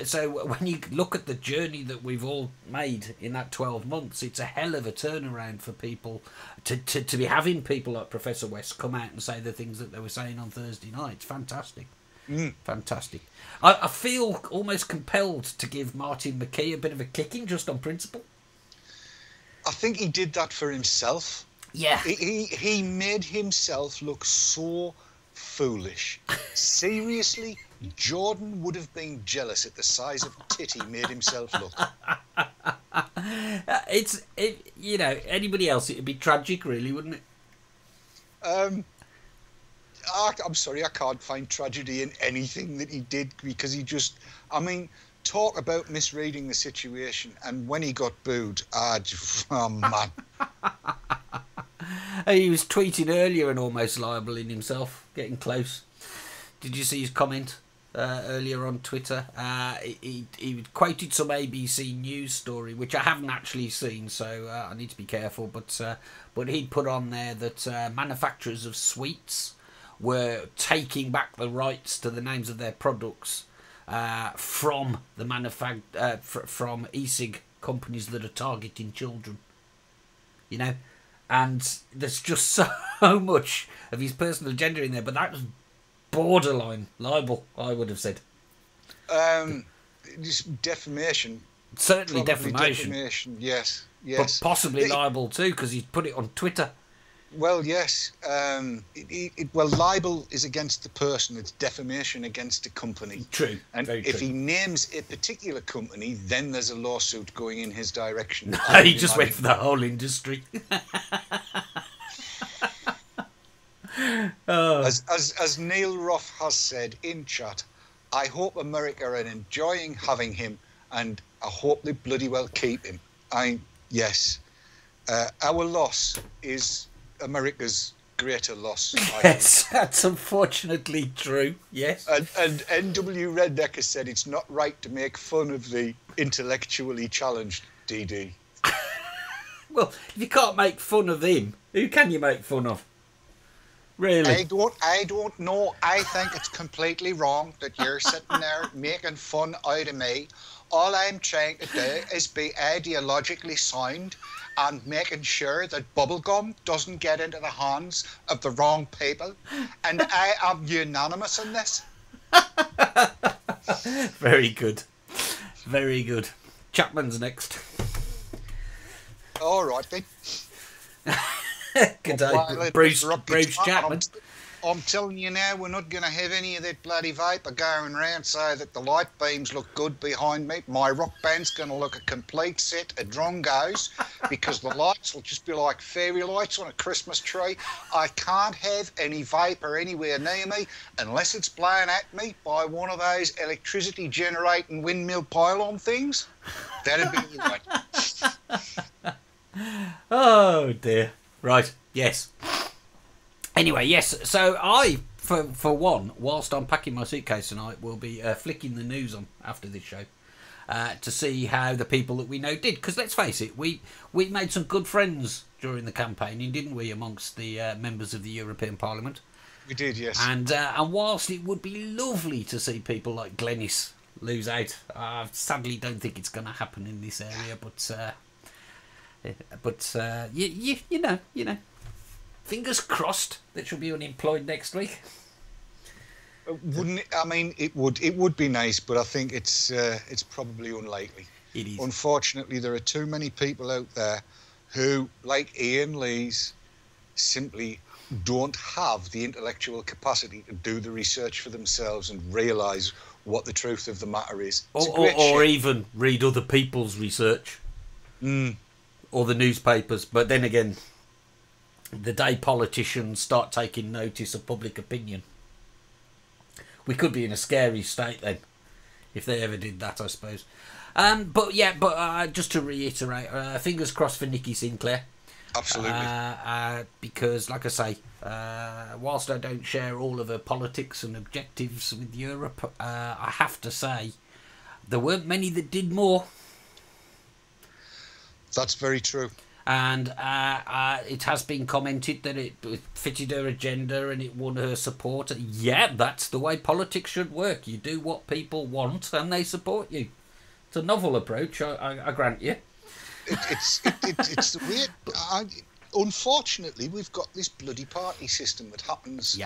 so when you look at the journey that we've all made in that 12 months, it's a hell of a turnaround for people to be having people like Professor West come out and say the things that they were saying on Thursday night. It's fantastic. Fantastic. I feel almost compelled to give Martin McKee a bit of a kicking just on principle. I think he did that for himself. Yeah. He made himself look so foolish. Seriously, Jordan would have been jealous at the size of tit he made himself look. Anybody else, it'd be tragic, really, wouldn't it? I'm sorry, I can't find tragedy in anything that he did because he just, talk about misreading the situation, and when he got booed, oh man. He was tweeting earlier and almost libeling himself, getting close. Did you see his comment earlier on Twitter? He quoted some ABC News story, which I haven't actually seen, so I need to be careful. But he'd put on there that manufacturers of sweets were taking back the rights to the names of their products from the from e-cig companies that are targeting children. And there's just so much of his personal agenda in there, but that was borderline libel, I would have said. Just defamation. Certainly defamation. Yes. But possibly libel too, because he put it on Twitter. Well, yes. Libel is against the person. It's defamation against the company. True. And very if true. he names a particular company, then there's a lawsuit going in his direction. No, he just went for the whole industry. As Neil Roth has said in chat, I hope America are enjoying having him, and I hope they bloody well keep him. Yes. Our loss is America's greater loss. Yes, that's unfortunately true. Yes. And NW Rednecker said it's not right to make fun of the intellectually challenged DD. Well, if you can't make fun of him, who can you make fun of? Really? I don't know. I think it's completely wrong that you're sitting there making fun out of me. All I'm trying to do is be ideologically sound and making sure that bubblegum doesn't get into the hands of the wrong people. And I am unanimous in this. Very good. Very good. Chapman's next. All right, then. Good day, Bruce Chapman. I'm telling you now, we're not going to have any of that bloody vapour going around so that the light beams look good behind me. My rock band's going to look a complete set of drongos because the lights will just be like fairy lights on a Christmas tree. I can't have any vapour anywhere near me unless it's blown at me by one of those electricity generating windmill pylon things. That'd be right. Oh dear. Right. Yes. Anyway, yes. So I, for one, whilst I'm packing my suitcase tonight, will be flicking the news on after this show to see how the people that we know did. Because let's face it, we made some good friends during the campaigning, didn't we, amongst the members of the European Parliament? We did, yes. And whilst it would be lovely to see people like Glenys lose out, I sadly don't think it's going to happen in this area. But you know. Fingers crossed that she'll be unemployed next week. Wouldn't it? I mean, it would be nice, but I think it's probably unlikely. It is. Unfortunately, there are too many people out there who, like Ian Lees, simply don't have the intellectual capacity to do the research for themselves and realise what the truth of the matter is. Or even read other people's research. Or the newspapers. But then again, the day politicians start taking notice of public opinion, we could be in a scary state then, if they ever did that, I suppose. But just to reiterate, fingers crossed for Nikki Sinclair. Absolutely. Because, like I say, whilst I don't share all of her politics and objectives with Europe, I have to say there weren't many that did more. That's very true. And it has been commented that it fitted her agenda and it won her support. Yeah, that's the way politics should work. You do what people want and they support you. It's a novel approach, I grant you. It's the weird. Unfortunately, we've got this bloody party system that happens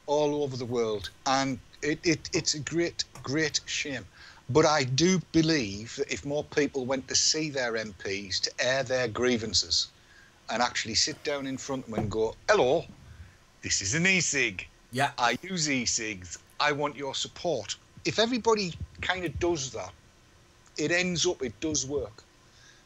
all over the world, and it's a great shame. But I do believe that if more people went to see their MPs to air their grievances and actually sit down in front of them and go, hello, this is an e-cig. Yeah. I use e-cigs. I want your support. If everybody kind of does that, it does work.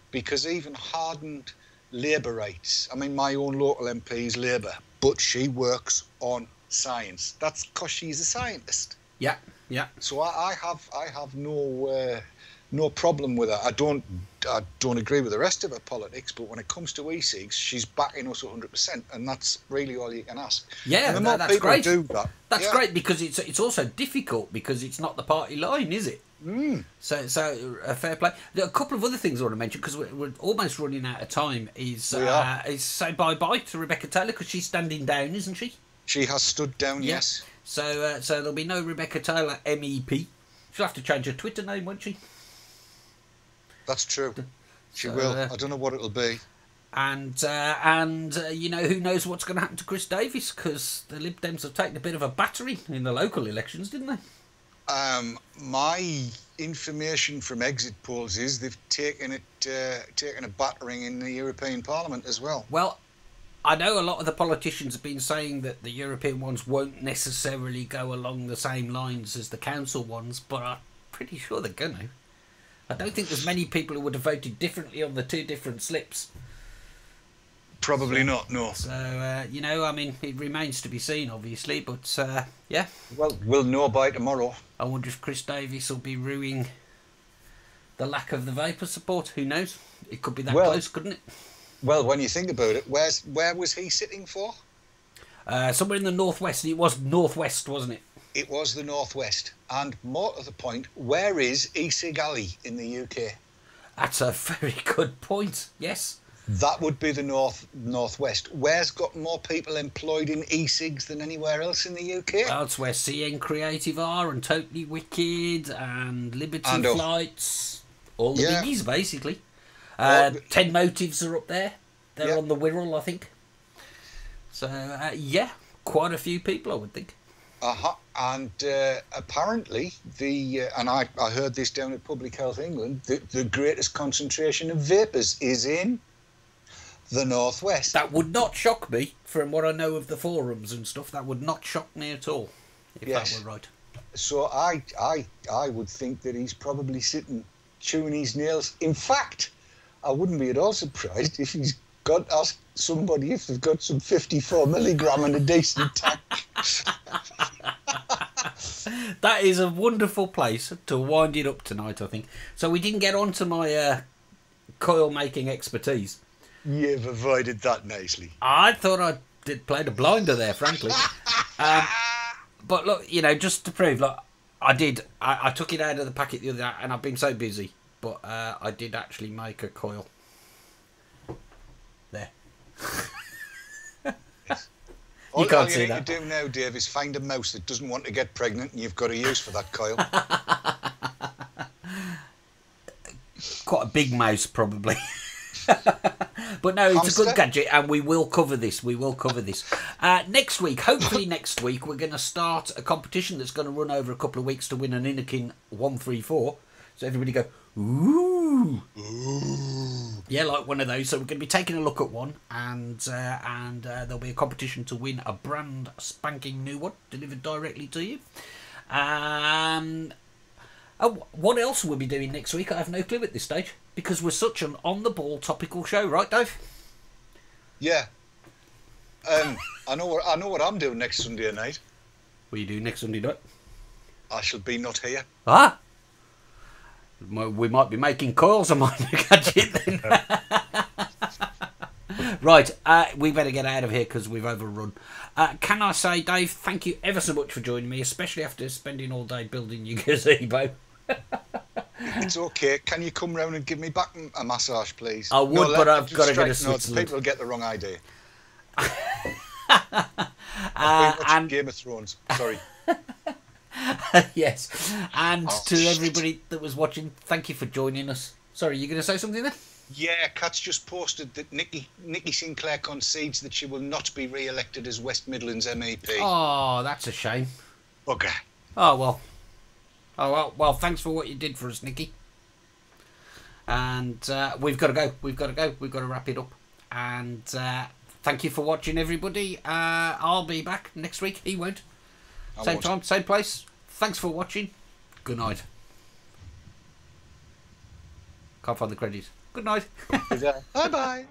Because even hardened Labourites, I mean, my own local MP is Labour, but she works on science. That's because she's a scientist. Yeah. Yeah. So I have no problem with her. I don't agree with the rest of her politics, but when it comes to e-cigs, she's backing us 100%, and that's really all you can ask. Yeah, and the more that's people great. do that, that's great because it's also difficult because it's not the party line, is it? So fair play. There are a couple of other things I want to mention because we're almost running out of time. Is say bye to Rebecca Taylor because she's standing down, isn't she? She has stood down. Yeah. Yes. So there'll be no Rebecca Taylor MEP. She'll have to change her Twitter name, won't she? That's true. She will. I don't know what it'll be. And you know, who knows what's going to happen to Chris Davis because the Lib Dems have taken a bit of a battering in the local elections, didn't they? My information from exit polls is they've taken a battering in the European Parliament as well. Well, I know a lot of the politicians have been saying that the European ones won't necessarily go along the same lines as the council ones, but I'm pretty sure they're going to. I don't think there's many people who would have voted differently on the two different slips. Probably not, no. So, you know, I mean, it remains to be seen, obviously, but, yeah. Well, we'll know by tomorrow. I wonder if Chris Davis will be ruining the lack of the Vapour support. Who knows? It could be that close, couldn't it? Well, when you think about it, where was he sitting for? Somewhere in the northwest. It was northwest, wasn't it? It was the northwest. And more to the point, where is e-cig Alley in the UK? That's a very good point. Yes. That would be the northwest. Where's got more people employed in e-cigs than anywhere else in the UK? Well, it's where CN Creative are, and Totally Wicked, and Liberty Flights. All the biggies, basically. 10 Motives are up there. They're on the Wirral, I think. So, quite a few people, I would think. And apparently, and I heard this down at Public Health England, the greatest concentration of vapors is in the northwest. That would not shock me, from what I know of the forums and stuff. That would not shock me at all, if that were right. So I would think that he's probably sitting chewing his nails. In fact, I wouldn't be at all surprised if he's asked somebody if they've got some 54 milligram and a decent tank. That is a wonderful place to wind it up tonight, I think. So we didn't get on to my coil making expertise. You've avoided that nicely. I thought I played a blinder there, frankly. But look, just to prove, look, I did. I took it out of the packet the other day, and I've been so busy. But I did actually make a coil. There. All can't you see need that. to do now, Dave, is find a mouse that doesn't want to get pregnant, and you've got a use for that coil. Quite a big mouse, probably. But no, it's a good gadget, and we will cover this. Next week, hopefully next week, we're going to start a competition that's going to run over a couple of weeks to win an Innokin 134. So everybody go, ooh. Yeah, like one of those. So we're going to be taking a look at one, and there'll be a competition to win a brand spanking new one delivered directly to you. What else we'll be doing next week, I have no clue at this stage, because we're such an on-the-ball topical show, right, Dave? Yeah. I know what I'm doing next Sunday night. What are you doing next Sunday night? I shall be not here. Ah! We might be making coils on my new gadget then. Right, we better get out of here because we've overrun. Can I say, Dave, thank you ever so much for joining me, especially after spending all day building your gazebo. It's okay. Can you come round and give me back a massage, please? I would, but I've got to go to Switzerland. People will get the wrong idea. And Game of Thrones. Sorry. Yes. And to everybody that was watching, thank you for joining us. Sorry, you going to say something there? Yeah, Kat's just posted that Nikki Sinclair concedes that she will not be re-elected as West Midlands MEP. Oh, that's a shame. Okay. Oh, well. Well, thanks for what you did for us, Nikki. And we've got to go. We've got to wrap it up. And thank you for watching, everybody. I'll be back next week. He won't. Same time, same place. Thanks for watching. Good night. Can't find the credits. Good night. Bye-bye.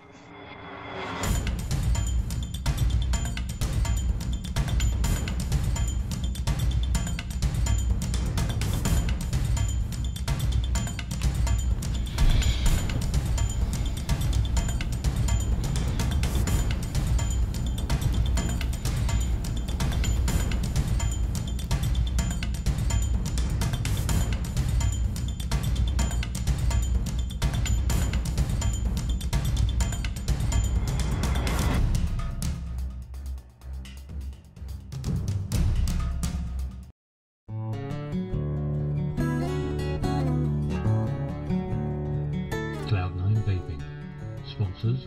Cloud9 Vaping, sponsors